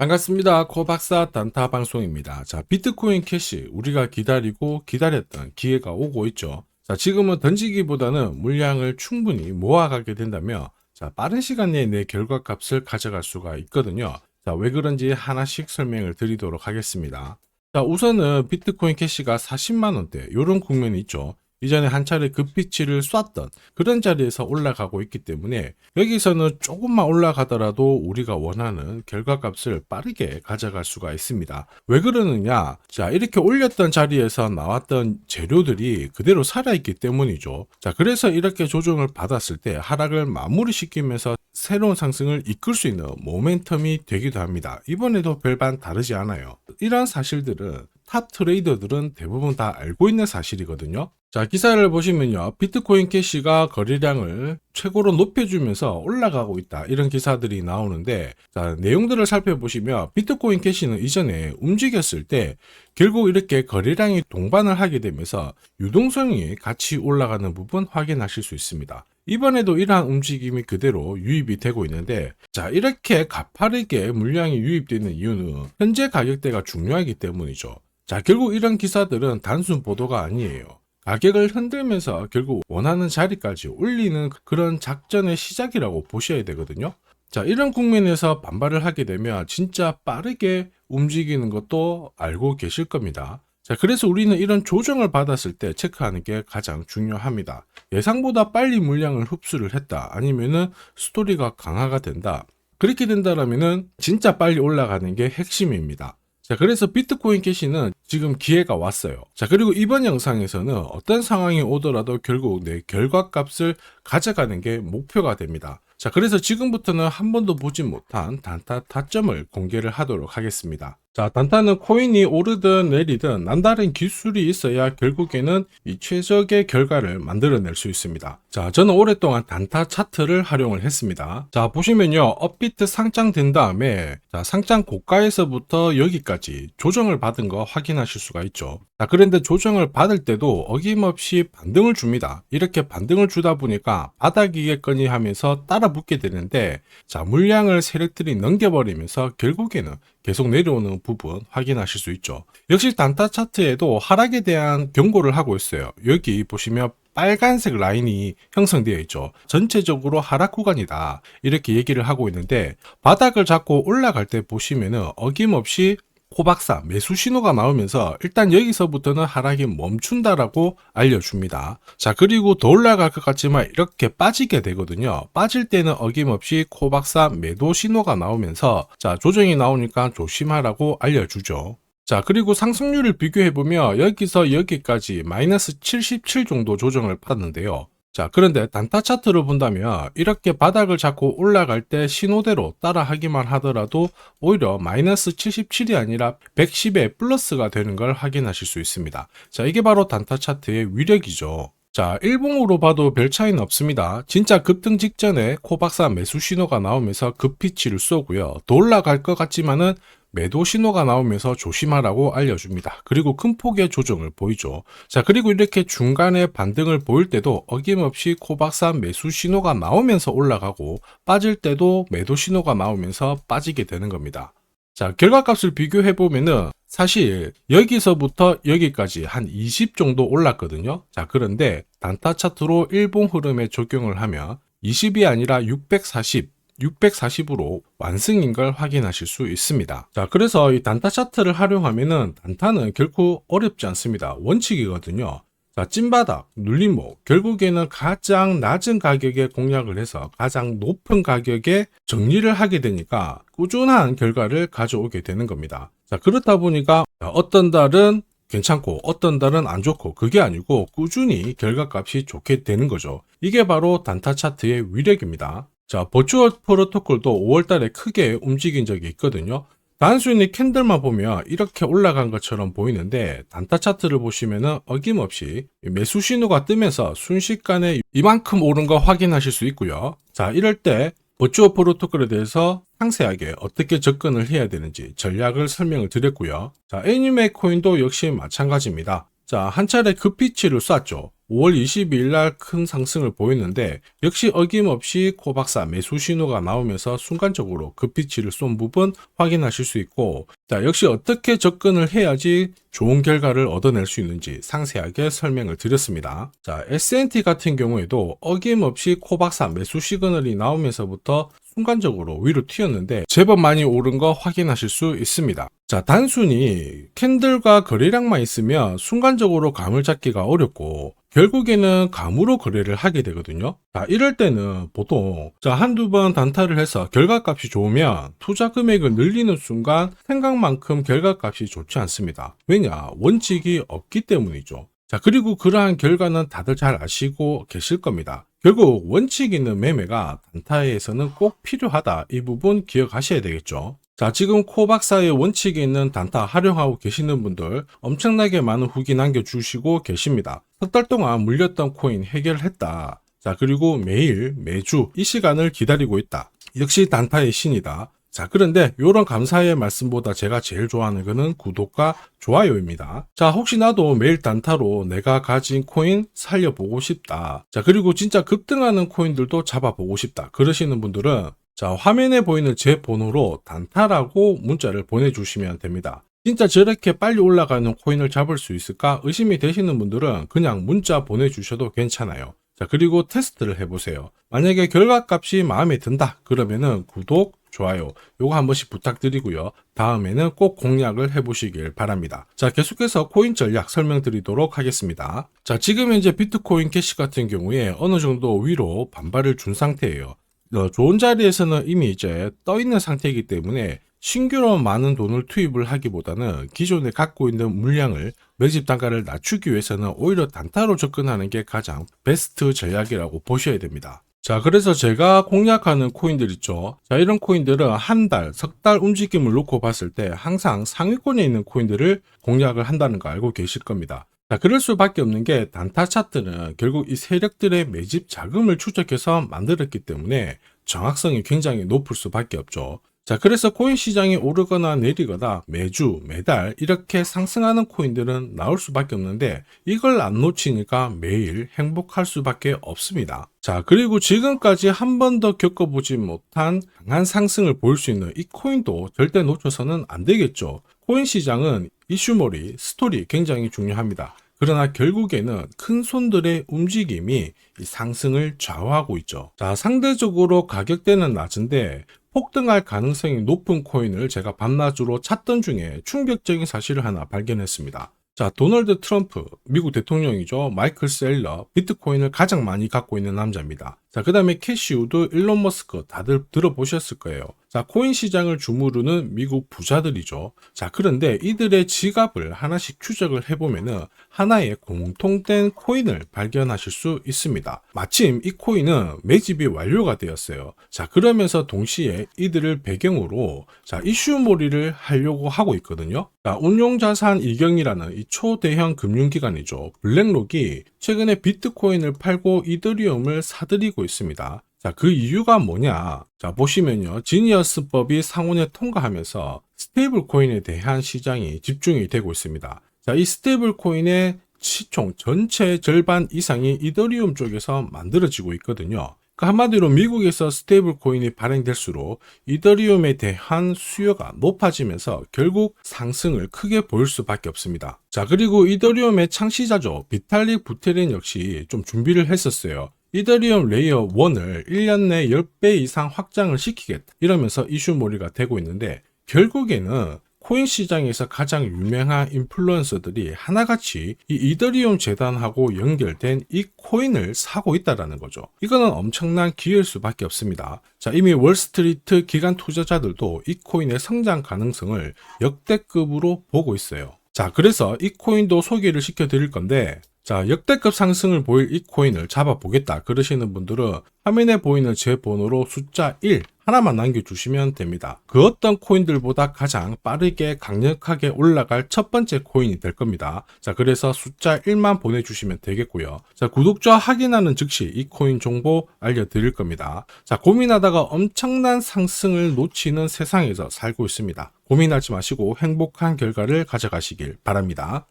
반갑습니다. 코박사 단타 방송입니다. 자, 비트코인 캐시 우리가 기다리고 기다렸던 기회가 오고 있죠. 자, 지금은 던지기보다는 물량을 충분히 모아가게 된다면 자, 빠른 시간 내에 내 결과값을 가져갈 수가 있거든요. 자, 왜 그런지 하나씩 설명을 드리도록 하겠습니다. 자, 우선은 비트코인 캐시가 40만 원대 이런 국면이 있죠. 이전에 한 차례 급비치를 쐈던 그런 자리에서 올라가고 있기 때문에 여기서는 조금만 올라가더라도 우리가 원하는 결과값을 빠르게 가져갈 수가 있습니다. 왜 그러느냐? 자, 이렇게 올렸던 자리에서 나왔던 재료들이 그대로 살아있기 때문이죠. 자, 그래서 이렇게 조정을 받았을 때 하락을 마무리시키면서 새로운 상승을 이끌 수 있는 모멘텀이 되기도 합니다. 이번에도 별반 다르지 않아요. 이런 사실들은 탑 트레이더들은 대부분 다 알고 있는 사실이거든요. 자, 기사를 보시면요. 비트코인 캐시가 거래량을 최고로 높여주면서 올라가고 있다. 이런 기사들이 나오는데, 자, 내용들을 살펴보시면 비트코인 캐시는 이전에 움직였을 때 결국 이렇게 거래량이 동반을 하게 되면서 유동성이 같이 올라가는 부분 확인하실 수 있습니다. 이번에도 이러한 움직임이 그대로 유입이 되고 있는데, 자, 이렇게 가파르게 물량이 유입되는 이유는 현재 가격대가 중요하기 때문이죠. 자, 결국 이런 기사들은 단순 보도가 아니에요. 가격을 흔들면서 결국 원하는 자리까지 올리는 그런 작전의 시작이라고 보셔야 되거든요. 자, 이런 국면에서 반발을 하게 되면 진짜 빠르게 움직이는 것도 알고 계실 겁니다. 자, 그래서 우리는 이런 조정을 받았을 때 체크하는 게 가장 중요합니다. 예상보다 빨리 물량을 흡수를 했다. 아니면은 스토리가 강화가 된다. 그렇게 된다라면은 진짜 빨리 올라가는 게 핵심입니다. 자, 그래서 비트코인 캐시는 지금 기회가 왔어요. 자, 그리고 이번 영상에서는 어떤 상황이 오더라도 결국 내 결과값을 가져가는 게 목표가 됩니다. 자, 그래서 지금부터는 한 번도 보지 못한 단타 타점을 공개를 하도록 하겠습니다. 자, 단타는 코인이 오르든 내리든 남다른 기술이 있어야 결국에는 이 최적의 결과를 만들어낼 수 있습니다. 자, 저는 오랫동안 단타 차트를 활용을 했습니다. 자, 보시면요. 업비트 상장된 다음에 자, 상장 고가에서부터 여기까지 조정을 받은 거 확인하실 수가 있죠. 자, 그런데 조정을 받을 때도 어김없이 반등을 줍니다. 이렇게 반등을 주다 보니까 바닥이겠거니 하면서 따라 붙게 되는데, 자, 물량을 세력들이 넘겨버리면서 결국에는 계속 내려오는 부분 확인하실 수 있죠. 역시 단타 차트에도 하락에 대한 경고를 하고 있어요. 여기 보시면 빨간색 라인이 형성되어 있죠. 전체적으로 하락 구간이다. 이렇게 얘기를 하고 있는데, 바닥을 잡고 올라갈 때 보시면은 어김없이 코박사 매수 신호가 나오면서 일단 여기서부터는 하락이 멈춘다라고 알려줍니다. 자, 그리고 더 올라갈 것 같지만 이렇게 빠지게 되거든요. 빠질 때는 어김없이 코박사 매도 신호가 나오면서 자, 조정이 나오니까 조심하라고 알려주죠. 자, 그리고 상승률을 비교해보면 여기서 여기까지 마이너스 77 정도 조정을 받는데요. 자, 그런데 단타 차트를 본다면 이렇게 바닥을 잡고 올라갈 때 신호대로 따라 하기만 하더라도 오히려 마이너스 77이 아니라 110의 플러스가 되는 걸 확인하실 수 있습니다. 자, 이게 바로 단타 차트의 위력이죠. 자, 일봉으로 봐도 별 차이는 없습니다. 진짜 급등 직전에 코박사 매수 신호가 나오면서 급피치를 쏘고요. 더 올라갈 것 같지만은 매도 신호가 나오면서 조심하라고 알려줍니다. 그리고 큰 폭의 조정을 보이죠. 자, 그리고 이렇게 중간에 반등을 보일 때도 어김없이 코박사 매수 신호가 나오면서 올라가고 빠질 때도 매도 신호가 나오면서 빠지게 되는 겁니다. 자, 결과값을 비교해보면은 사실 여기서부터 여기까지 한 20 정도 올랐거든요. 자, 그런데 단타 차트로 일봉 흐름에 적용을 하면 20이 아니라 640으로 완승인 걸 확인하실 수 있습니다. 자, 그래서 이 단타 차트를 활용하면은 단타는 결코 어렵지 않습니다. 원칙이거든요. 자, 찐바닥, 눌림목, 결국에는 가장 낮은 가격에 공략을 해서 가장 높은 가격에 정리를 하게 되니까 꾸준한 결과를 가져오게 되는 겁니다. 자, 그렇다 보니까 어떤 달은 괜찮고 어떤 달은 안 좋고 그게 아니고 꾸준히 결과값이 좋게 되는 거죠. 이게 바로 단타 차트의 위력입니다. 자, 버추얼 프로토콜도 5월달에 크게 움직인 적이 있거든요. 단순히 캔들만 보면 이렇게 올라간 것처럼 보이는데 단타 차트를 보시면은 어김없이 매수 신호가 뜨면서 순식간에 이만큼 오른 거 확인하실 수 있고요. 자, 이럴 때 버추얼 프로토콜에 대해서 상세하게 어떻게 접근을 해야 되는지 전략을 설명을 드렸고요. 자, 애니메 코인도 역시 마찬가지입니다. 자, 한 차례 급피치를 쐈죠. 5월 22일 날 큰 상승을 보였는데 역시 어김없이 코박사 매수 신호가 나오면서 순간적으로 급비치를 쏜 부분 확인하실 수 있고, 자, 역시 어떻게 접근을 해야지 좋은 결과를 얻어낼 수 있는지 상세하게 설명을 드렸습니다. 자, S&T 같은 경우에도 어김없이 코박사 매수 시그널이 나오면서부터 순간적으로 위로 튀었는데 제법 많이 오른 거 확인하실 수 있습니다. 자, 단순히 캔들과 거래량만 있으면 순간적으로 감을 잡기가 어렵고 결국에는 감으로 거래를 하게 되거든요. 자, 이럴 때는 보통 한두 번 단타를 해서 결과값이 좋으면 투자 금액을 늘리는 순간 생각만큼 결과값이 좋지 않습니다. 왜냐? 원칙이 없기 때문이죠. 자, 그리고 그러한 결과는 다들 잘 아시고 계실 겁니다. 결국 원칙 있는 매매가 단타에서는 꼭 필요하다. 이 부분 기억하셔야 되겠죠. 자, 지금 코박사의 원칙이 있는 단타 활용하고 계시는 분들 엄청나게 많은 후기 남겨주시고 계십니다. 석 달 동안 물렸던 코인 해결했다. 자, 그리고 매일, 매주 이 시간을 기다리고 있다. 역시 단타의 신이다. 자, 그런데 이런 감사의 말씀보다 제가 제일 좋아하는 거는 구독과 좋아요입니다. 자, 혹시 나도 매일 단타로 내가 가진 코인 살려보고 싶다. 자, 그리고 진짜 급등하는 코인들도 잡아보고 싶다. 그러시는 분들은 자, 화면에 보이는 제 번호로 단타라고 문자를 보내주시면 됩니다. 진짜 저렇게 빨리 올라가는 코인을 잡을 수 있을까 의심이 되시는 분들은 그냥 문자 보내주셔도 괜찮아요. 자, 그리고 테스트를 해보세요. 만약에 결과값이 마음에 든다 그러면은 구독, 좋아요 요거 한 번씩 부탁드리고요. 다음에는 꼭 공략을 해보시길 바랍니다. 자, 계속해서 코인 전략 설명드리도록 하겠습니다. 자, 지금 현재 비트코인 캐시 같은 경우에 어느 정도 위로 반발을 준 상태예요. 좋은 자리에서는 이미 이제 떠 있는 상태이기 때문에 신규로 많은 돈을 투입을 하기보다는 기존에 갖고 있는 물량을 매집 단가를 낮추기 위해서는 오히려 단타로 접근하는 게 가장 베스트 전략이라고 보셔야 됩니다. 자, 그래서 제가 공략하는 코인들 있죠. 자, 이런 코인들은 한 달, 석 달 움직임을 놓고 봤을 때 항상 상위권에 있는 코인들을 공략을 한다는 거 알고 계실 겁니다. 자, 그럴 수밖에 없는 게 단타 차트는 결국 이 세력들의 매집 자금을 추적해서 만들었기 때문에 정확성이 굉장히 높을 수밖에 없죠. 자, 그래서 코인 시장이 오르거나 내리거나 매주, 매달 이렇게 상승하는 코인들은 나올 수밖에 없는데 이걸 안 놓치니까 매일 행복할 수밖에 없습니다. 자, 그리고 지금까지 한 번도 겪어보지 못한 강한 상승을 보일 수 있는 이 코인도 절대 놓쳐서는 안 되겠죠. 코인 시장은 이슈몰이, 스토리 굉장히 중요합니다. 그러나 결국에는 큰 손들의 움직임이 이 상승을 좌우하고 있죠. 자, 상대적으로 가격대는 낮은데 폭등할 가능성이 높은 코인을 제가 밤낮으로 찾던 중에 충격적인 사실을 하나 발견했습니다. 자, 도널드 트럼프, 미국 대통령이죠. 마이클 셀러, 비트코인을 가장 많이 갖고 있는 남자입니다. 자, 그 다음에 캐시 우드, 일론 머스크 다들 들어보셨을 거예요. 자, 코인 시장을 주무르는 미국 부자들이죠. 자, 그런데 이들의 지갑을 하나씩 추적을 해보면은 하나의 공통된 코인을 발견하실 수 있습니다. 마침 이 코인은 매집이 완료가 되었어요. 자, 그러면서 동시에 이들을 배경으로 자, 이슈몰이를 하려고 하고 있거든요. 자, 운용자산 이경이라는 이 초대형 금융기관이죠. 블랙록이 최근에 비트코인을 팔고 이더리움을 사들이고 있습니다. 자, 그 이유가 뭐냐? 자, 보시면요. 지니어스법이 상원에 통과하면서 스테이블 코인에 대한 시장이 집중이 되고 있습니다. 자, 이 스테이블 코인의 시총 전체 절반 이상이 이더리움 쪽에서 만들어지고 있거든요. 한마디로 미국에서 스테이블 코인이 발행될수록 이더리움에 대한 수요가 높아지면서 결국 상승을 크게 보일 수밖에 없습니다. 자, 그리고 이더리움의 창시자죠. 비탈릭 부테린 역시 좀 준비를 했었어요. 이더리움 레이어 1을 1년 내 10배 이상 확장을 시키겠다. 이러면서 이슈몰이가 되고 있는데 결국에는 코인 시장에서 가장 유명한 인플루언서들이 하나같이 이 이더리움 재단하고 연결된 이 코인을 사고 있다는 거죠. 이거는 엄청난 기회일 수밖에 없습니다. 자, 이미 월스트리트 기관 투자자들도 이 코인의 성장 가능성을 역대급으로 보고 있어요. 자, 그래서 이 코인도 소개를 시켜드릴 건데 자, 역대급 상승을 보일 이 코인을 잡아보겠다 그러시는 분들은 화면에 보이는 제 번호로 숫자 1 하나만 남겨주시면 됩니다. 그 어떤 코인들보다 가장 빠르게 강력하게 올라갈 첫 번째 코인이 될 겁니다. 자, 그래서 숫자 1만 보내주시면 되겠고요. 자, 구독자 확인하는 즉시 이 코인 정보 알려드릴 겁니다. 자, 고민하다가 엄청난 상승을 놓치는 세상에서 살고 있습니다. 고민하지 마시고 행복한 결과를 가져가시길 바랍니다.